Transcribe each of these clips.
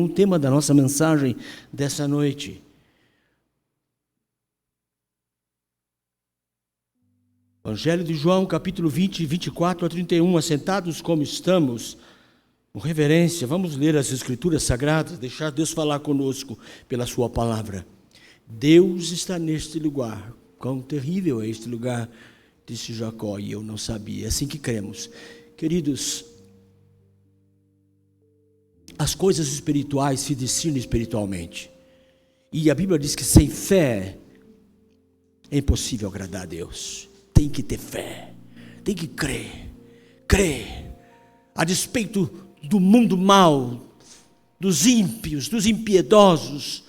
O tema da nossa mensagem dessa noite. Evangelho de João, capítulo 20, 24 a 31. Assentados como estamos, com reverência, vamos ler as Escrituras Sagradas, deixar Deus falar conosco pela sua palavra. Deus está neste lugar. Quão terrível é este lugar, disse Jacó, e eu não sabia. É assim que cremos. Queridos, as coisas espirituais se discernem espiritualmente. E a Bíblia diz que sem fé é impossível agradar a Deus. Tem que ter fé, tem que crer. A despeito do mundo mau, dos ímpios, dos impiedosos,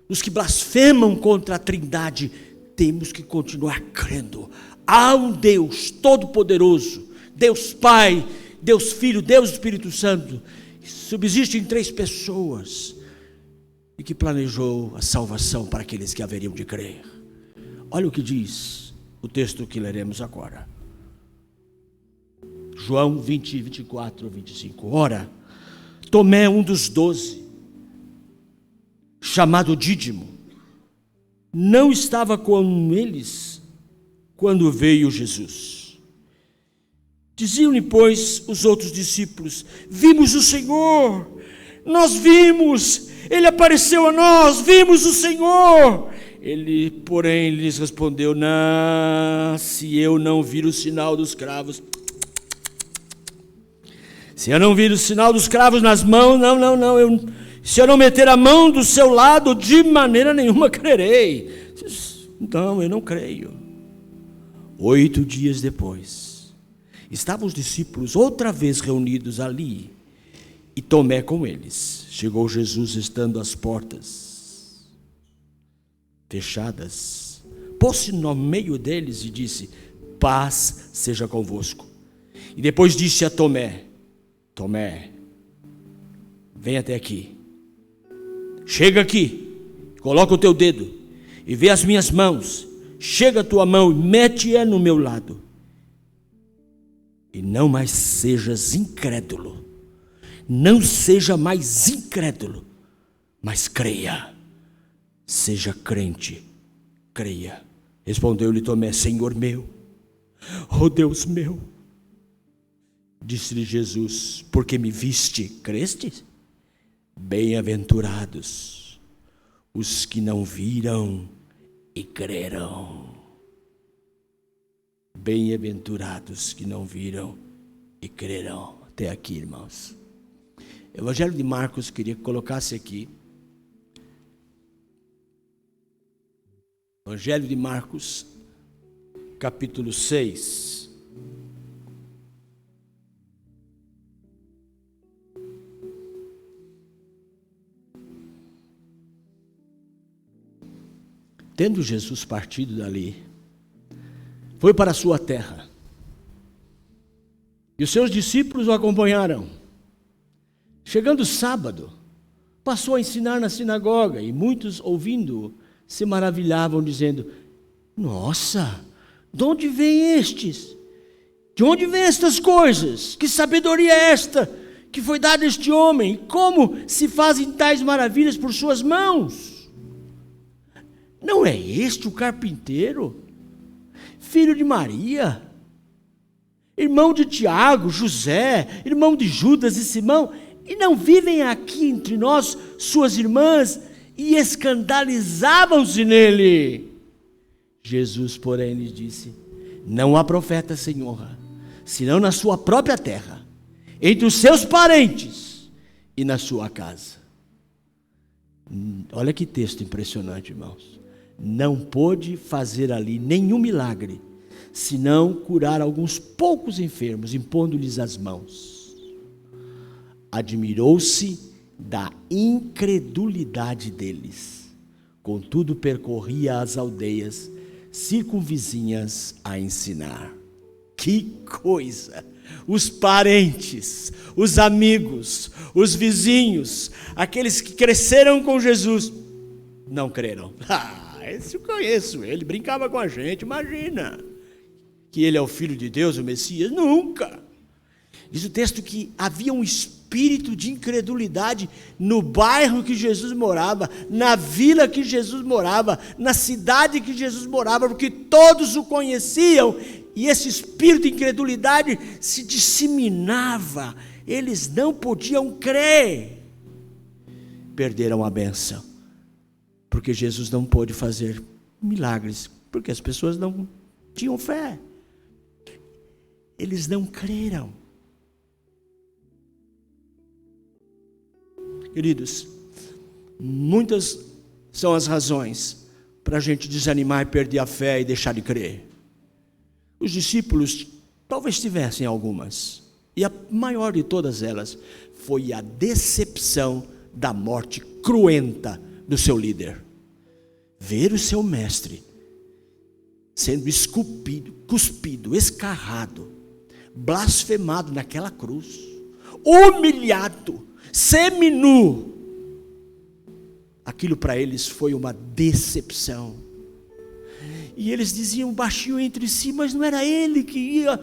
dos que blasfemam contra a Trindade, temos que continuar crendo. Há um Deus Todo-Poderoso, Deus Pai, Deus Filho, Deus Espírito Santo, subsiste em 3 pessoas e que planejou a salvação para aqueles que haveriam de crer. Olha o que diz o texto que leremos agora. João 20, 24, 25. Ora, Tomé, um dos 12, chamado Dídimo, não estava com eles quando veio Jesus. Diziam-lhe, pois, os outros discípulos: vimos o Senhor, nós vimos, Ele apareceu a nós, vimos o Senhor. Ele, porém, lhes respondeu: não, se eu não vir o sinal dos cravos, se eu não vir o sinal dos cravos nas mãos, se eu não meter a mão do seu lado, de maneira nenhuma crerei. Então, eu não creio. 8 dias depois, estavam os discípulos outra vez reunidos ali, e Tomé com eles. Chegou Jesus, estando as portas fechadas, pôs-se no meio deles e disse: paz seja convosco. E depois disse a Tomé: Tomé, vem até aqui, chega aqui, coloca o teu dedo e vê as minhas mãos, chega a tua mão e mete-a no meu lado. E não mais sejas incrédulo, não seja mais incrédulo, mas creia, seja crente, creia. Respondeu-lhe Tomé: Senhor meu, ó Deus meu. Disse-lhe Jesus: porque me viste, creste? Bem-aventurados os que não viram e creram. Bem-aventurados que não viram e crerão. Até aqui, irmãos. Evangelho de Marcos, queria que colocasse aqui. Evangelho de Marcos, capítulo 6. Tendo Jesus partido dali, foi para a sua terra, e os seus discípulos o acompanharam. Chegando sábado, passou a ensinar na sinagoga, e muitos, ouvindo-o, se maravilhavam, dizendo: nossa, de onde vêm estes? De onde vêm estas coisas? Que sabedoria é esta que foi dada a este homem? E como se fazem tais maravilhas por suas mãos? Não é este o carpinteiro, filho de Maria, irmão de Tiago, José, irmão de Judas e Simão? E não vivem aqui entre nós suas irmãs? E escandalizavam-se nele. Jesus, porém, lhes disse: não há profeta sem honra, senão na sua própria terra, entre os seus parentes e na sua casa. Olha que texto impressionante, irmãos. Não pôde fazer ali nenhum milagre, senão curar alguns poucos enfermos, impondo-lhes as mãos. Admirou-se da incredulidade deles. Contudo, percorria as aldeias circunvizinhas a ensinar. Que coisa! Os parentes, os amigos, os vizinhos, aqueles que cresceram com Jesus, não creram. Esse eu conheço, ele brincava com a gente, imagina que ele é o Filho de Deus, o Messias? Nunca! Diz o texto que havia um espírito de incredulidade no bairro que Jesus morava, na vila que Jesus morava, na cidade que Jesus morava, porque todos o conheciam, e esse espírito de incredulidade se disseminava, eles não podiam crer. Perderam a bênção, porque Jesus não pôde fazer milagres, porque as pessoas não tinham fé, eles não creram. Queridos, muitas são as razões para a gente desanimar e perder a fé e deixar de crer. Os discípulos talvez tivessem algumas, e a maior de todas elas foi a decepção da morte cruenta do seu líder. Ver o seu mestre sendo esculpido, cuspido, escarrado, blasfemado naquela cruz, humilhado, seminu, aquilo para eles foi uma decepção. E eles diziam baixinho entre si, mas não era ele que ia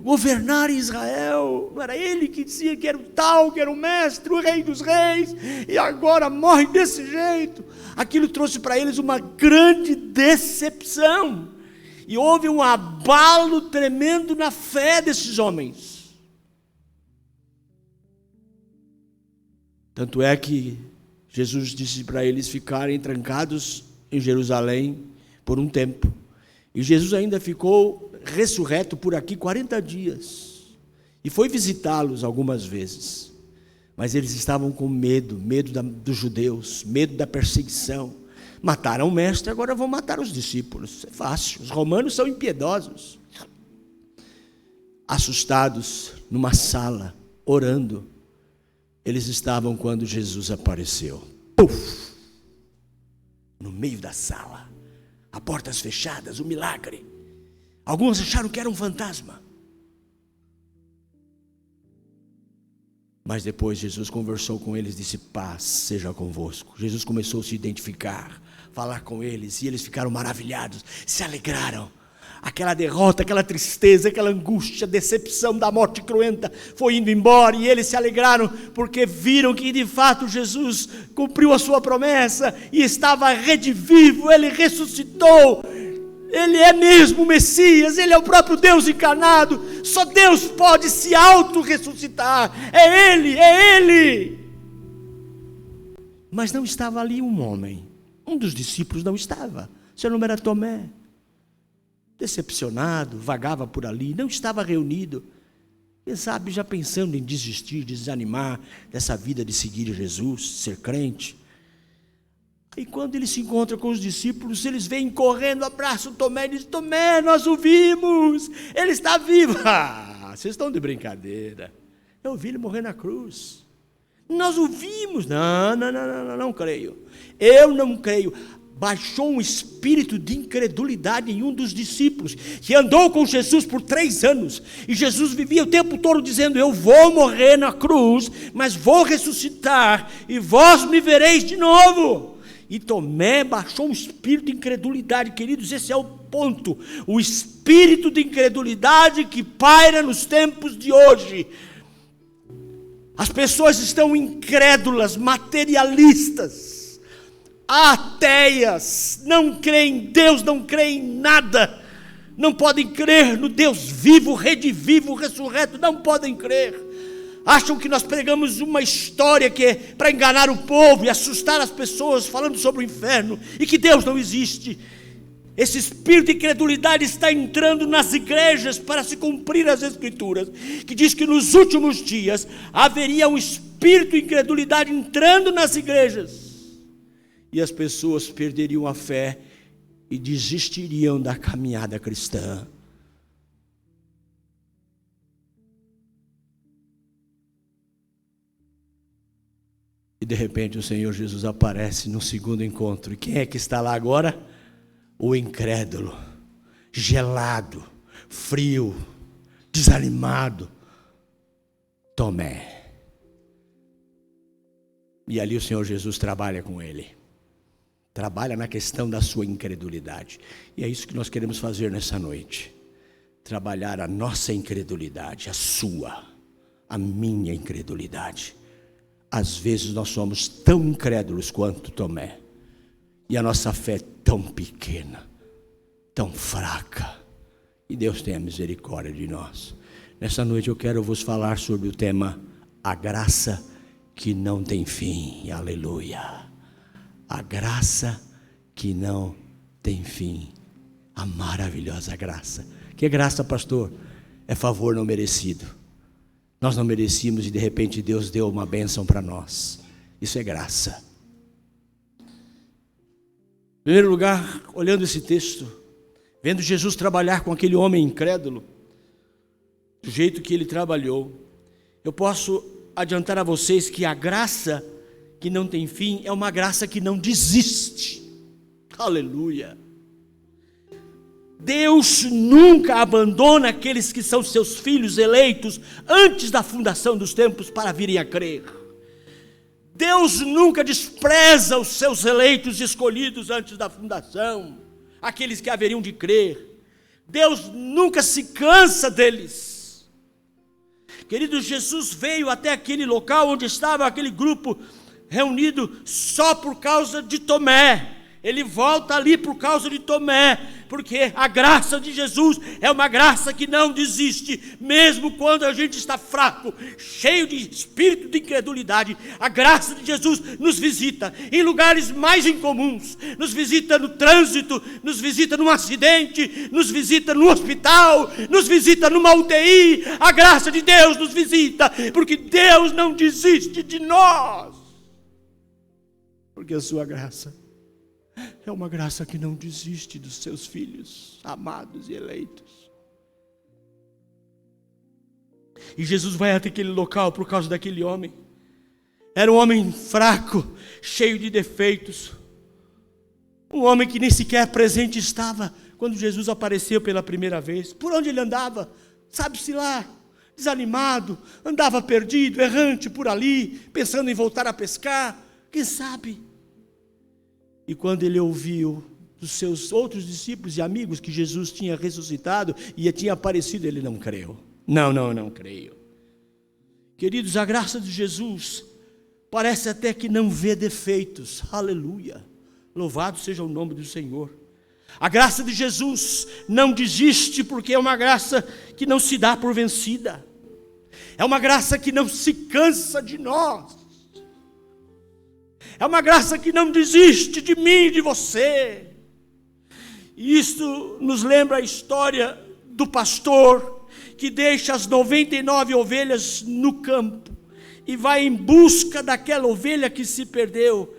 governar Israel, não era ele que dizia que era o tal, que era o mestre, o rei dos reis, e agora morre desse jeito. Aquilo trouxe para eles uma grande decepção, e houve um abalo tremendo na fé desses homens. Tanto é que Jesus disse para eles ficarem trancados em Jerusalém por um tempo. E Jesus ainda ficou ressurreto por aqui 40 dias. E foi visitá-los algumas vezes. Mas eles estavam com medo dos judeus, medo da perseguição. Mataram o mestre, agora vão matar os discípulos. É fácil, os romanos são impiedosos. Assustados, numa sala, orando, eles estavam quando Jesus apareceu. Puf! No meio da sala, a portas fechadas, um milagre. Alguns acharam que era um fantasma. Mas depois Jesus conversou com eles, disse: paz seja convosco. Jesus começou a se identificar, falar com eles, e eles ficaram maravilhados, se alegraram. Aquela derrota, aquela tristeza, aquela angústia, decepção da morte cruenta foi indo embora, e eles se alegraram porque viram que de fato Jesus cumpriu a sua promessa e estava redivivo, ele ressuscitou, ele é mesmo o Messias, ele é o próprio Deus encarnado. Só Deus pode se auto-ressuscitar, é Ele. Mas não estava ali um homem, um dos discípulos não estava, seu nome era Tomé. Decepcionado, vagava por ali, não estava reunido, quem sabe já pensando em desistir, desanimar dessa vida de seguir Jesus, ser crente. E quando ele se encontra com os discípulos, eles vêm correndo, abraçam Tomé e dizem: Tomé, nós o vimos, ele está vivo. Ah, vocês estão de brincadeira, eu vi ele morrer na cruz, nós o vimos. Não creio, eu não creio. Baixou um espírito de incredulidade em um dos discípulos, que andou com Jesus por 3 anos, e Jesus vivia o tempo todo dizendo: eu vou morrer na cruz, mas vou ressuscitar, e vós me vereis de novo. E Tomé baixou um espírito de incredulidade. Queridos, esse é o ponto, o espírito de incredulidade que paira nos tempos de hoje. As pessoas estão incrédulas, materialistas, ateias, não creem em Deus, não creem em nada, não podem crer no Deus vivo, redivivo, ressurreto, não podem crer. Acham que nós pregamos uma história que é para enganar o povo e assustar as pessoas, falando sobre o inferno, e que Deus não existe. Esse espírito de incredulidade está entrando nas igrejas para se cumprir as Escrituras, que diz que nos últimos dias haveria um espírito de incredulidade entrando nas igrejas, e as pessoas perderiam a fé e desistiriam da caminhada cristã. E de repente o Senhor Jesus aparece no segundo encontro. E quem é que está lá agora? O incrédulo, gelado, frio, desanimado, Tomé. E ali o Senhor Jesus trabalha com ele. Trabalha na questão da sua incredulidade. E é isso que nós queremos fazer nessa noite. trabalhar a nossa incredulidade, a sua, a minha incredulidade. Às vezes nós somos tão incrédulos quanto Tomé, e a nossa fé é tão pequena, tão fraca, e Deus tenha misericórdia de nós. Nessa noite eu quero vos falar sobre o tema, a graça que não tem fim. Aleluia. A graça que não tem fim. A maravilhosa graça. Que graça, pastor? É favor não merecido. Nós não merecíamos e de repente Deus deu uma bênção para nós. Isso é graça. Em primeiro lugar, olhando esse texto, vendo Jesus trabalhar com aquele homem incrédulo, do jeito que ele trabalhou, eu posso adiantar a vocês que a graça que não tem fim é uma graça que não desiste. Aleluia. Deus nunca abandona aqueles que são seus filhos eleitos antes da fundação dos tempos para virem a crer. Deus nunca despreza os seus eleitos escolhidos antes da fundação, aqueles que haveriam de crer. Deus nunca se cansa deles. Querido, Jesus veio até aquele local onde estava aquele grupo reunido só por causa de Tomé. Ele volta ali por causa de Tomé, porque a graça de Jesus é uma graça que não desiste, mesmo quando a gente está fraco, cheio de espírito de incredulidade. A graça de Jesus nos visita em lugares mais incomuns, nos visita no trânsito, nos visita num acidente, nos visita no hospital, nos visita numa UTI. A graça de Deus nos visita, porque Deus não desiste de nós, porque a sua graça é uma graça que não desiste dos seus filhos amados e eleitos. E Jesus vai até aquele local por causa daquele homem. Era um homem fraco, cheio de defeitos. Um homem que nem sequer presente estava quando Jesus apareceu pela primeira vez. Por onde ele andava? Sabe-se lá, desanimado, andava perdido, errante por ali, pensando em voltar a pescar. Quem sabe? E quando ele ouviu dos seus outros discípulos e amigos que Jesus tinha ressuscitado e tinha aparecido, ele não creu. Não creio. Queridos, a graça de Jesus parece até que não vê defeitos. Aleluia. Louvado seja o nome do Senhor. A graça de Jesus não desiste, porque é uma graça que não se dá por vencida. É uma graça que não se cansa de nós. É uma graça que não desiste de mim e de você. E isso nos lembra a história do pastor que deixa as 99 ovelhas no campo e vai em busca daquela ovelha que se perdeu.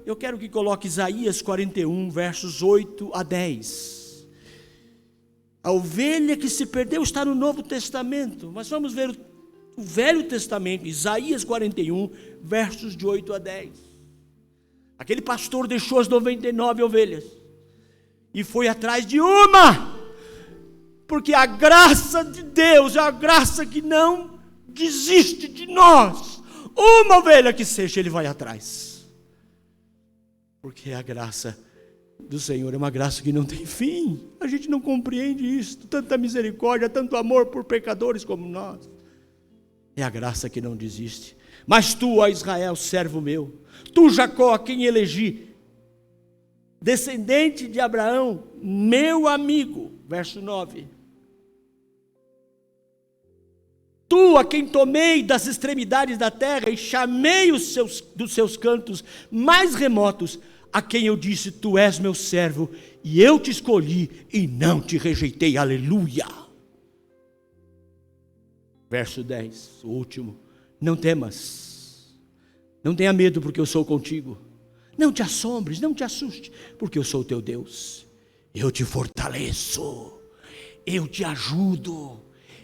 Eu quero que coloque Isaías 41, versos 8 a 10. A ovelha que se perdeu está no Novo Testamento, mas vamos ver o Velho Testamento, Isaías 41, versos de 8 a 10. Aquele pastor deixou as 99 ovelhas e foi atrás de uma, porque a graça de Deus é a graça que não desiste de nós. Uma ovelha que seja, ele vai atrás, porque a graça do Senhor é uma graça que não tem fim. A gente não compreende isso, tanta misericórdia, tanto amor por pecadores como nós. É a graça que não desiste. Mas tu, ó Israel, servo meu, tu, Jacó, a quem elegi, descendente de Abraão, meu amigo, verso 9. Tu, a quem tomei das extremidades da terra e chamei dos seus cantos mais remotos, a quem eu disse, tu és meu servo, e eu te escolhi e não te rejeitei. Aleluia. Verso 10, o último. Não temas, não tenha medo, porque eu sou contigo. Não te assombres, não te assuste, porque eu sou o teu Deus. Eu te fortaleço, eu te ajudo,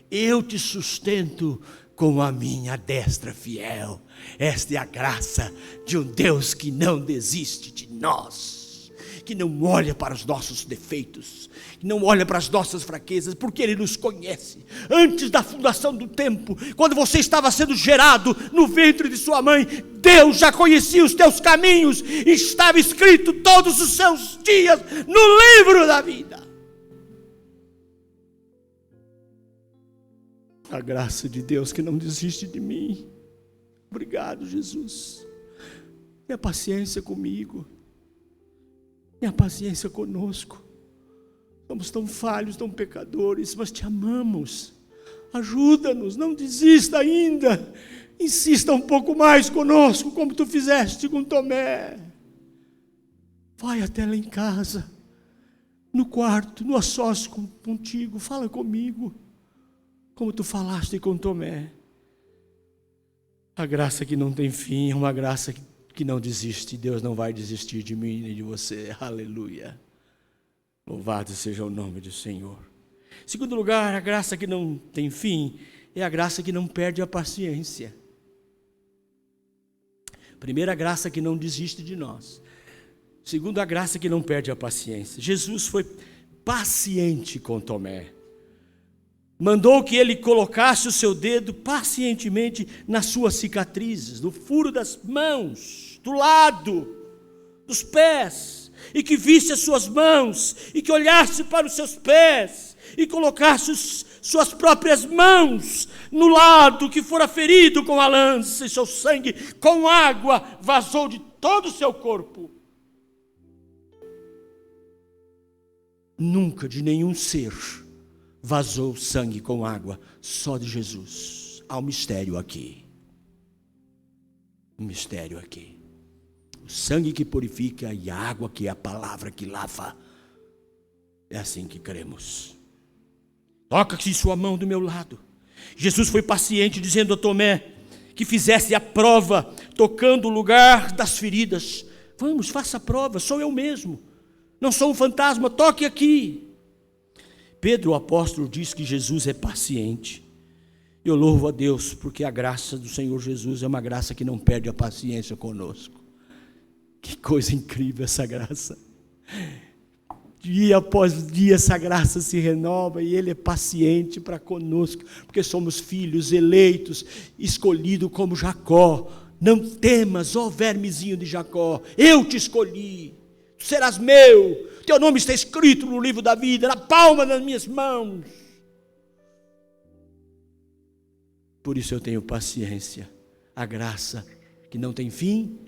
eu te sustento com a minha destra fiel. Esta é a graça de um Deus que não desiste de nós, que não olha para os nossos defeitos, que não olha para as nossas fraquezas, porque Ele nos conhece. Antes da fundação do tempo, quando você estava sendo gerado no ventre de sua mãe, Deus já conhecia os teus caminhos, e estava escrito todos os seus dias no livro da vida. A graça de Deus que não desiste de mim. Obrigado, Jesus. Tenha paciência comigo. Tenha paciência conosco. Somos tão falhos, tão pecadores, mas te amamos. Ajuda-nos, não desista ainda. Insista um pouco mais conosco, como tu fizeste com Tomé. Vai até lá em casa, no quarto, no a sós contigo, fala comigo, como tu falaste com Tomé. A graça que não tem fim é uma graça que não desiste. Deus não vai desistir de mim nem de você. Aleluia. Louvado seja o nome do Senhor. Em segundo lugar, a graça que não tem fim é a graça que não perde a paciência. Primeira, a graça que não desiste de nós. Segundo, a graça que não perde a paciência. Jesus foi paciente com Tomé. Mandou que ele colocasse o seu dedo pacientemente nas suas cicatrizes, no furo das mãos, do lado, dos pés, e que visse as suas mãos, e que olhasse para os seus pés, e colocasse suas próprias mãos no lado que fora ferido com a lança, e seu sangue com água vazou de todo o seu corpo. Nunca de nenhum ser vazou sangue com água, só de Jesus. Há um mistério aqui. Um mistério aqui. O sangue que purifica e a água que é a palavra que lava. É assim que cremos. Toca-se sua mão do meu lado. Jesus foi paciente, dizendo a Tomé que fizesse a prova, tocando o lugar das feridas. Vamos, faça a prova, sou eu mesmo. Não sou um fantasma, toque aqui. Pedro, o apóstolo, diz que Jesus é paciente. Eu louvo a Deus, porque a graça do Senhor Jesus é uma graça que não perde a paciência conosco. Que coisa incrível essa graça. Dia após dia essa graça se renova e Ele é paciente para conosco, porque somos filhos eleitos, escolhidos como Jacó. Não temas, ó vermezinho de Jacó, eu te escolhi, tu serás meu, teu nome está escrito no livro da vida, na palma das minhas mãos. Por isso eu tenho paciência. A graça que não tem fim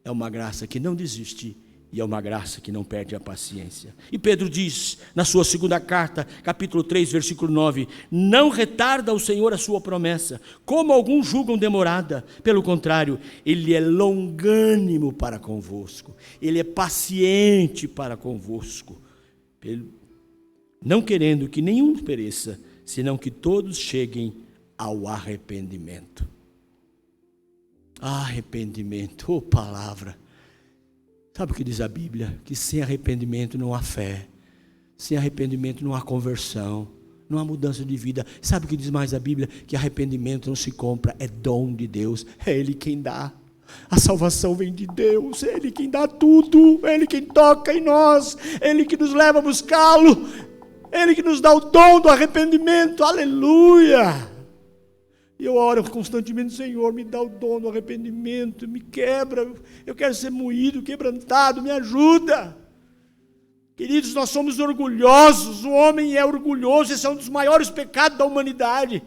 é uma graça que não desiste e é uma graça que não perde a paciência. E Pedro diz na sua segunda carta, capítulo 3, versículo 9: não retarda o Senhor a sua promessa, como alguns julgam demorada. Pelo contrário, Ele é longânimo para convosco, Ele é paciente para convosco, não querendo que nenhum pereça, senão que todos cheguem ao arrependimento. Arrependimento, oh palavra. Sabe o que diz a Bíblia? Que sem arrependimento não há fé, sem arrependimento não há conversão, não há mudança de vida. Sabe o que diz mais a Bíblia? Que arrependimento não se compra, é dom de Deus, é Ele quem dá. A salvação vem de Deus, é Ele quem dá tudo, é Ele quem toca em nós, é Ele que nos leva a buscá-lo, é Ele que nos dá o dom do arrependimento, aleluia. E eu oro constantemente: Senhor, me dá o dom do arrependimento, me quebra, eu quero ser moído, quebrantado, me ajuda. Queridos, nós somos orgulhosos, o homem é orgulhoso, esse é um dos maiores pecados da humanidade.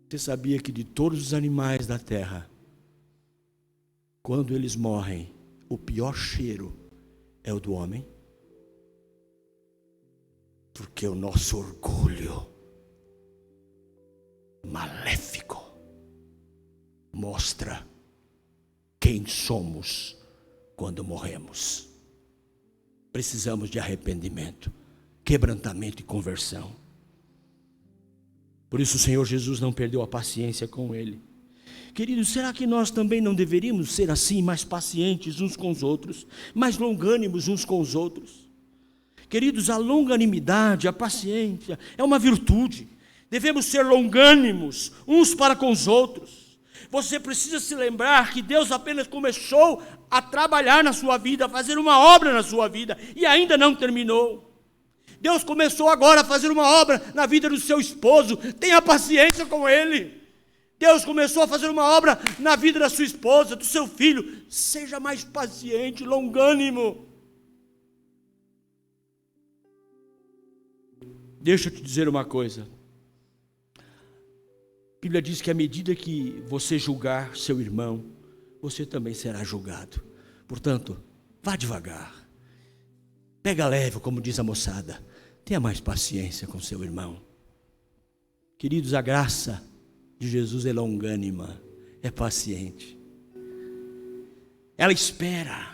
Você sabia que de todos os animais da terra, quando eles morrem, o pior cheiro é o do homem? Porque o nosso orgulho maléfico mostra quem somos quando morremos. Precisamos de arrependimento, quebrantamento e conversão. Por isso o Senhor Jesus não perdeu a paciência com ele. Queridos, será que nós também não deveríamos ser assim, mais pacientes uns com os outros, mais longânimos uns com os outros? Queridos, a longanimidade, a paciência é uma virtude. Devemos ser longânimos uns para com os outros. Você precisa se lembrar que Deus apenas começou a trabalhar na sua vida, a fazer uma obra na sua vida, e ainda não terminou. Deus começou agora a fazer uma obra na vida do seu esposo, tenha paciência com ele. Deus começou a fazer uma obra na vida da sua esposa, do seu filho, seja mais paciente, longânimo. Deixa eu te dizer uma coisa. A Bíblia diz que à medida que você julgar seu irmão, você também será julgado. Portanto, vá devagar. Pega leve, como diz a moçada. Tenha mais paciência com seu irmão. Queridos, a graça de Jesus é longânima, é paciente. Ela espera.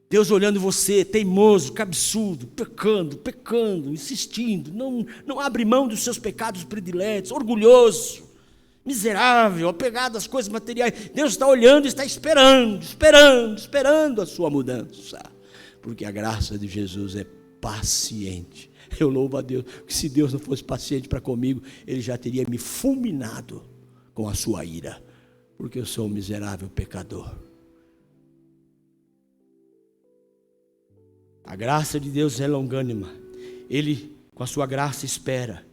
Deus olhando você, teimoso, cabeçudo, pecando, insistindo, não abre mão dos seus pecados prediletos, orgulhoso, miserável, apegado às coisas materiais. Deus está olhando e está esperando a sua mudança, porque a graça de Jesus é paciente. Eu louvo a Deus, que se Deus não fosse paciente para comigo, Ele já teria me fulminado com a sua ira, porque eu sou um miserável pecador. A graça de Deus é longânima. Ele, com a sua graça, espera.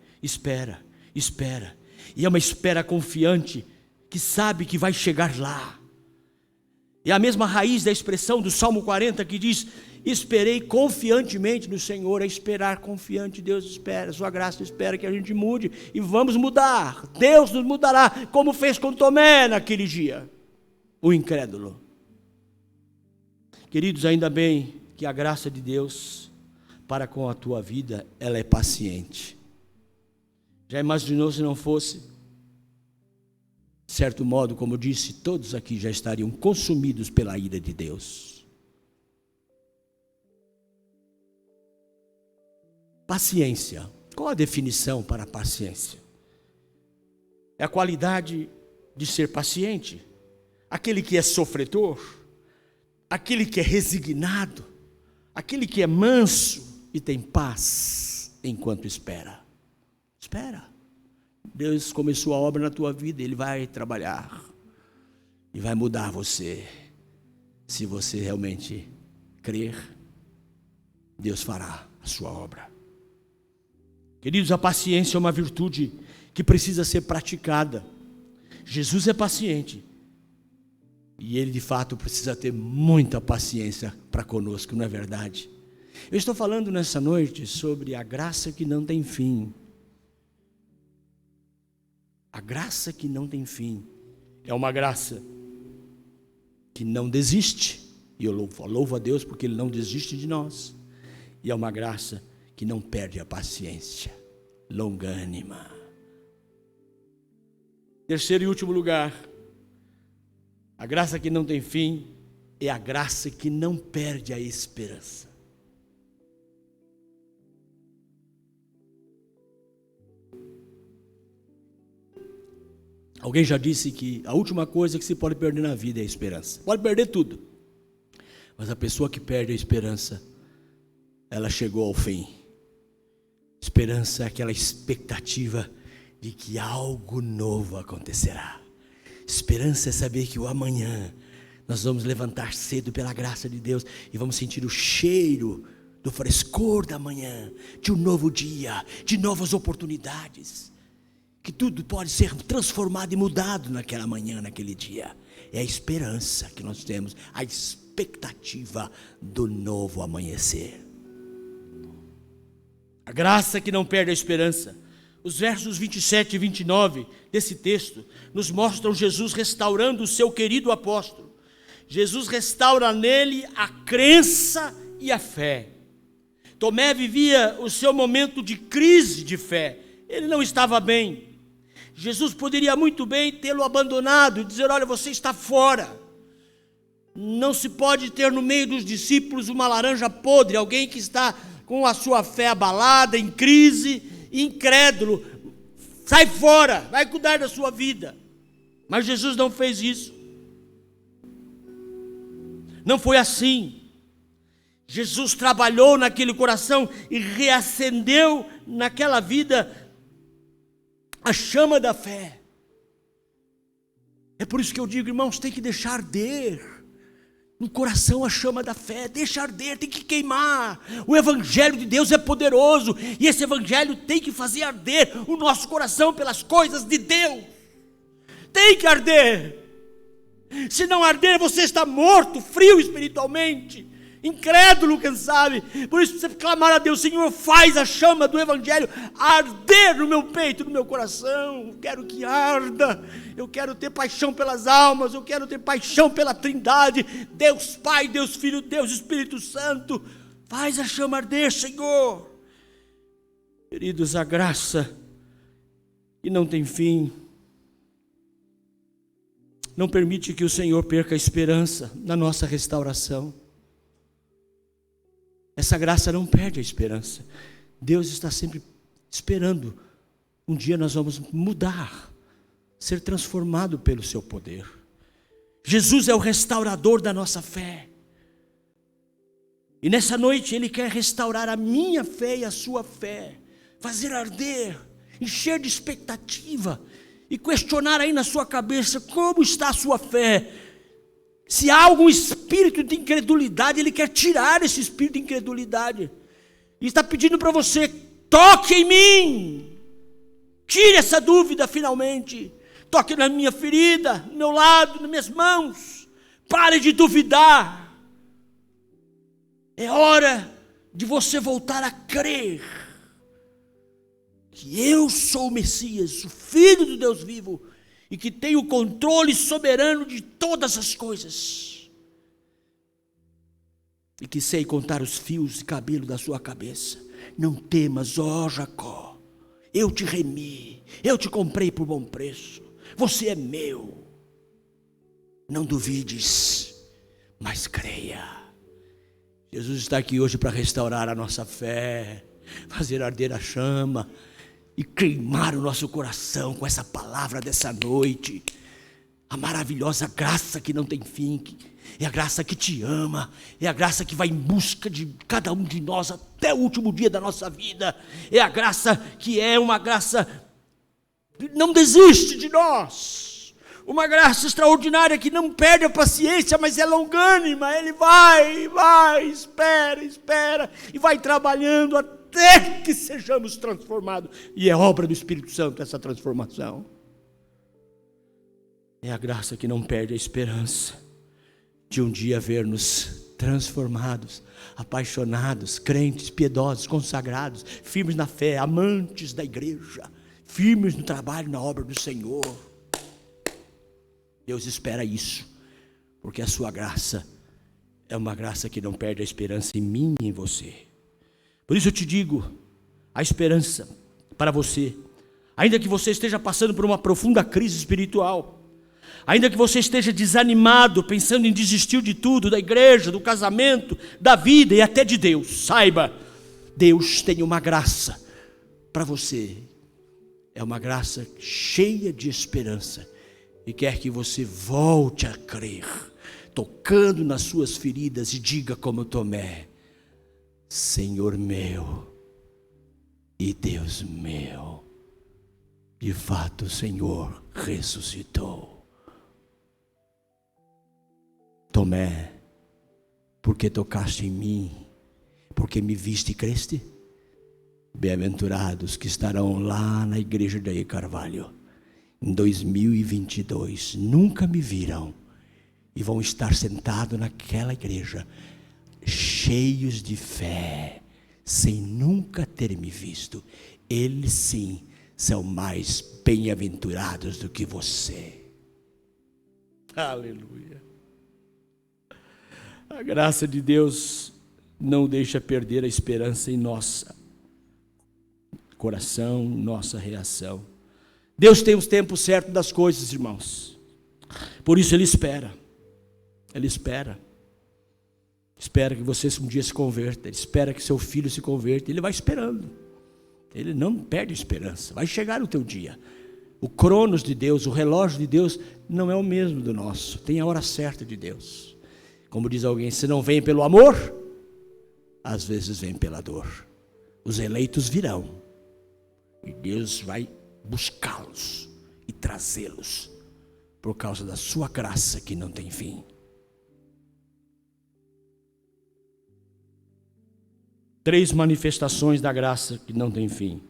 E é uma espera confiante, que sabe que vai chegar lá. É a mesma raiz da expressão do Salmo 40 que diz: esperei confiantemente no Senhor. É esperar confiante. Deus espera, sua graça espera que a gente mude, e vamos mudar. Deus nos mudará, como fez com Tomé naquele dia, o incrédulo. Queridos, ainda bem que a graça de Deus para com a tua vida, ela é paciente. Já imaginou se não fosse? De certo modo, como disse, todos aqui já estariam consumidos pela ira de Deus. Paciência. Qual a definição para a paciência? É a qualidade de ser paciente, aquele que é sofredor, aquele que é resignado, aquele que é manso e tem paz enquanto espera. Espera. Deus começou a obra na tua vida, Ele vai trabalhar e vai mudar você. Se você realmente crer, Deus fará a sua obra. Queridos, a paciência é uma virtude que precisa ser praticada. Jesus é paciente. E Ele de fato precisa ter muita paciência para conosco, não é verdade? Eu estou falando nessa noite sobre a graça que não tem fim. A graça que não tem fim. É uma graça que não desiste. E eu louvo a Deus porque Ele não desiste de nós. E é uma graça que não perde a paciência. Longânima. Terceiro e último lugar. A graça que não tem fim é a graça que não perde a esperança. Alguém já disse que a última coisa que se pode perder na vida é a esperança. Pode perder tudo. Mas a pessoa que perde a esperança, ela chegou ao fim. Esperança é aquela expectativa de que algo novo acontecerá. Esperança é saber que o amanhã nós vamos levantar cedo pela graça de Deus e vamos sentir o cheiro do frescor da manhã, de um novo dia, de novas oportunidades, que tudo pode ser transformado e mudado naquela manhã, naquele dia. É a esperança que nós temos, a expectativa do novo amanhecer. A graça que não perde a esperança. Os versos 27 e 29 desse texto nos mostram Jesus restaurando o seu querido apóstolo. Jesus restaura nele a crença e a fé. Tomé vivia o seu momento de crise de fé. Ele não estava bem. Jesus poderia muito bem tê-lo abandonado e dizer: olha, você está fora. Não se pode ter no meio dos discípulos uma laranja podre, alguém que está com a sua fé abalada, em crise, incrédulo. Sai fora, vai cuidar da sua vida. Mas Jesus não fez isso. Não foi assim. Jesus trabalhou naquele coração e reacendeu naquela vida a chama da fé. É por isso que eu digo, irmãos, tem que deixar arder no coração a chama da fé. Deixa arder, tem que queimar. O Evangelho de Deus é poderoso, e esse Evangelho tem que fazer arder o nosso coração pelas coisas de Deus. Tem que arder. Se não arder, você está morto, frio espiritualmente. incrédulo, quem sabe. Por isso precisa clamar a Deus: Senhor, faz a chama do Evangelho arder no meu peito, no meu coração. Eu quero que arda, eu quero ter paixão pelas almas, eu quero ter paixão pela Trindade, Deus Pai, Deus Filho, Deus Espírito Santo. Faz a chama arder, Senhor. Queridos, a graça que não tem fim não permite que o Senhor perca a esperança na nossa restauração. Essa graça não perde a esperança. Deus está sempre esperando. Um dia nós vamos mudar, ser transformado pelo seu poder. Jesus é o restaurador da nossa fé. E nessa noite Ele quer restaurar a minha fé e a sua fé, fazer arder, encher de expectativa e questionar aí na sua cabeça como está a sua fé. Se há algum espírito de incredulidade, Ele quer tirar esse espírito de incredulidade. E está pedindo para você: toque em mim, tire essa dúvida finalmente, toque na minha ferida, no meu lado, nas minhas mãos, pare de duvidar. É hora de você voltar a crer que eu sou o Messias, o Filho do Deus vivo, e que tem o controle soberano de todas as coisas, e que sei contar os fios de cabelo da sua cabeça. Não temas, ó Jacó, eu te remi, eu te comprei por bom preço, você é meu. Não duvides, mas creia. Jesus está aqui hoje para restaurar a nossa fé, fazer arder a chama e queimar o nosso coração com essa palavra dessa noite. A maravilhosa graça que não tem fim, é a graça que te ama, é a graça que vai em busca de cada um de nós até o último dia da nossa vida. É a graça que é uma graça que não desiste de nós. Uma graça extraordinária que não perde a paciência, mas é longânima. Ele vai, espera, e vai trabalhando até que sejamos transformados. E é obra do Espírito Santo essa transformação. É a graça que não perde a esperança de um dia ver-nos transformados, apaixonados, crentes, piedosos, consagrados, firmes na fé, amantes da igreja, firmes no trabalho, na obra do Senhor. Deus espera isso, porque a sua graça é uma graça que não perde a esperança em mim e em você. Por isso eu te digo, a esperança para você, ainda que você esteja passando por uma profunda crise espiritual, ainda que você esteja desanimado, pensando em desistir de tudo, da igreja, do casamento, da vida e até de Deus, saiba, Deus tem uma graça para você, é uma graça cheia de esperança, e quer que você volte a crer, tocando nas suas feridas, e diga como Tomé: Senhor meu e Deus meu, de fato o Senhor ressuscitou. Tomé, porque tocaste em mim, porque me viste e creste? Bem-aventurados que estarão lá na igreja de Carvalho em 2022, nunca me viram e vão estar sentados naquela igreja, cheios de fé, sem nunca ter me visto. Eles sim são mais bem-aventurados do que você. Aleluia. A graça de Deus não deixa perder a esperança em nosso coração, nossa reação. Deus tem os tempos certos das coisas, irmãos. Por isso Ele espera. Ele espera. Espera que você um dia se converta. Ele espera que seu filho se converta. Ele vai esperando. Ele não perde a esperança. Vai chegar o teu dia. O cronos de Deus, o relógio de Deus não é o mesmo do nosso. Tem a hora certa de Deus. Como diz alguém, se não vem pelo amor, às vezes vem pela dor. Os eleitos virão. E Deus vai buscá-los e trazê-los por causa da sua graça que não tem fim. Três manifestações da graça que não tem fim.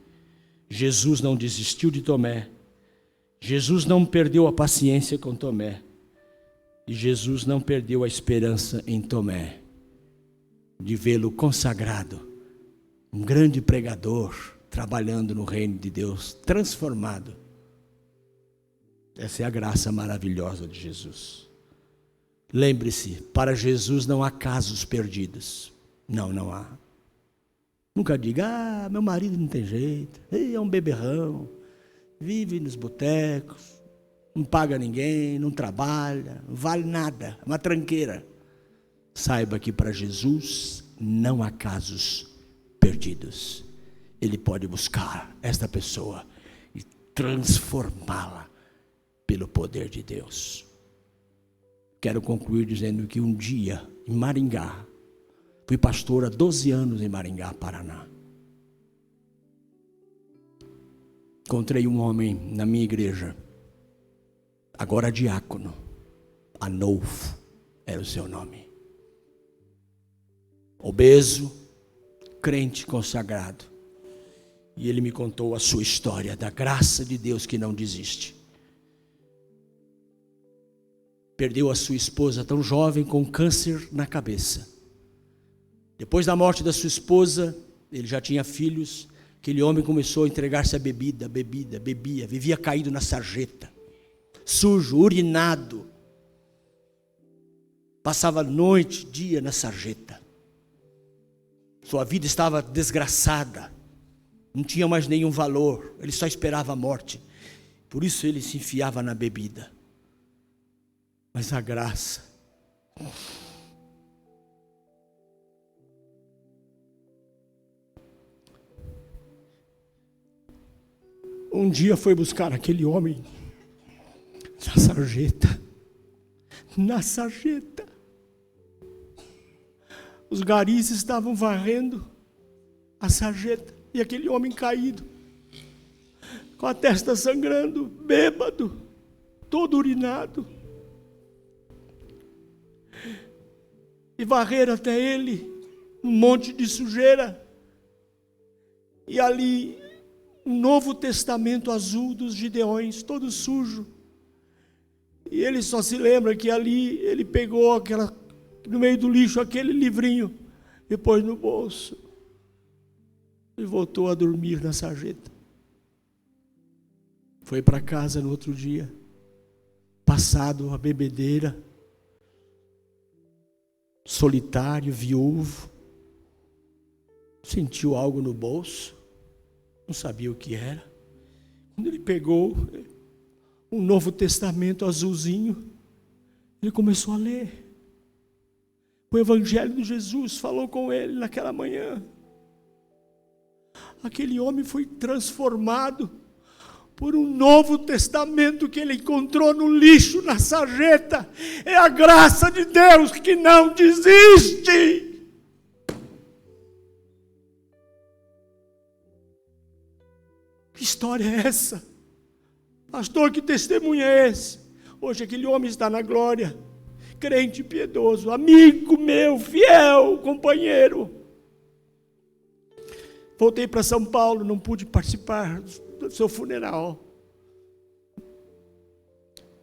Jesus não desistiu de Tomé. Jesus não perdeu a paciência com Tomé. E Jesus não perdeu a esperança em Tomé. de vê-lo consagrado, um grande pregador, trabalhando no reino de Deus, transformado. Essa é a graça maravilhosa de Jesus. Lembre-se, para Jesus não há casos perdidos. Não há. Nunca diga, meu marido não tem jeito, é um beberrão, vive nos botecos, não paga ninguém, não trabalha, não vale nada, é uma tranqueira. Saiba que para Jesus não há casos perdidos. Ele pode buscar esta pessoa e transformá-la pelo poder de Deus. Quero concluir dizendo que um dia, em Maringá, fui pastor há 12 anos em Maringá, Paraná. Encontrei um homem na minha igreja, agora diácono, Anolfo era o seu nome. Obeso, crente consagrado. E ele me contou a sua história, da graça de Deus que não desiste. Perdeu a sua esposa tão jovem com câncer na cabeça. Depois da morte da sua esposa, ele já tinha filhos. Aquele homem começou a entregar-se à bebida, bebia, vivia caído na sarjeta, sujo, urinado. Passava noite, dia na sarjeta. Sua vida estava desgraçada, não tinha mais nenhum valor, ele só esperava a morte. Por isso ele se enfiava na bebida. Mas a graça, um dia foi buscar aquele homem na sarjeta. Os garis estavam varrendo a sarjeta e aquele homem caído, com a testa sangrando, bêbado, todo urinado. E varreram até ele um monte de sujeira. E ali, um Novo Testamento azul dos Gideões, todo sujo. E ele só se lembra que ali ele pegou no meio do lixo aquele livrinho e pôs no bolso. E voltou a dormir na sarjeta. Foi para casa no outro dia, passado a bebedeira, solitário, viúvo, sentiu algo no bolso, não sabia o que era. Quando ele pegou um Novo Testamento azulzinho, ele começou a ler. O Evangelho de Jesus falou com ele naquela manhã. Aquele homem foi transformado por um Novo Testamento que ele encontrou no lixo, na sarjeta. É a graça de Deus que não desiste. Que história é essa? Pastor, que testemunho é esse? Hoje aquele homem está na glória, crente piedoso, amigo meu, fiel, companheiro. Voltei para São Paulo, não pude participar do seu funeral,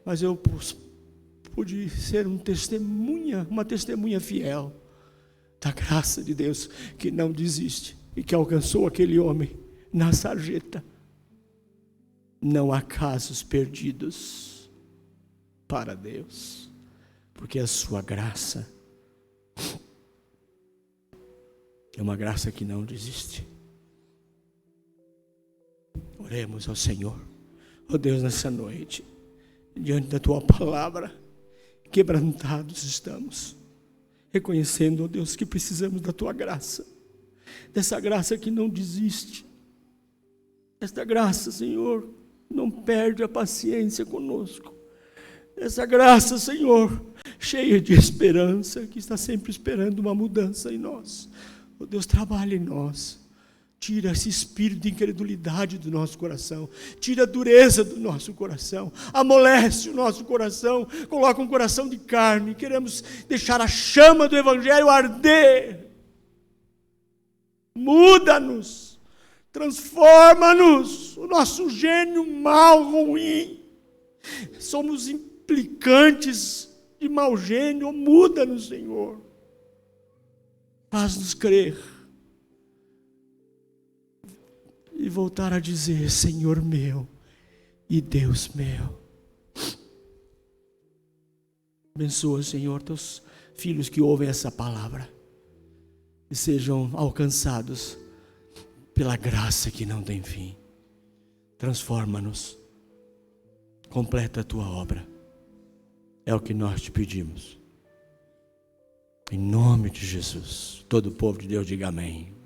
mas eu pude ser uma testemunha fiel da graça de Deus que não desiste e que alcançou aquele homem na sarjeta. Não há casos perdidos para Deus, porque a sua graça é uma graça que não desiste. Oremos ao Senhor. Oh Deus, nessa noite, diante da Tua palavra, quebrantados estamos, reconhecendo, oh Deus, que precisamos da Tua graça, dessa graça que não desiste, esta graça, Senhor, não perde a paciência conosco, essa graça, Senhor, cheia de esperança, que está sempre esperando uma mudança em nós. Oh Deus, trabalha em nós. Tira esse espírito de incredulidade do nosso coração. Tira a dureza do nosso coração. Amolece o nosso coração. Coloca um coração de carne. Queremos deixar a chama do Evangelho arder. Muda-nos. Transforma-nos. O nosso gênio mau, ruim. Somos implicantes de mau gênio. Muda-nos, Senhor. Faz-nos crer e voltar a dizer: Senhor meu e Deus meu. Abençoa, Senhor, teus filhos que ouvem essa palavra e sejam alcançados pela graça que não tem fim. Transforma-nos, completa a tua obra, é o que nós te pedimos, em nome de Jesus. Todo o povo de Deus diga amém.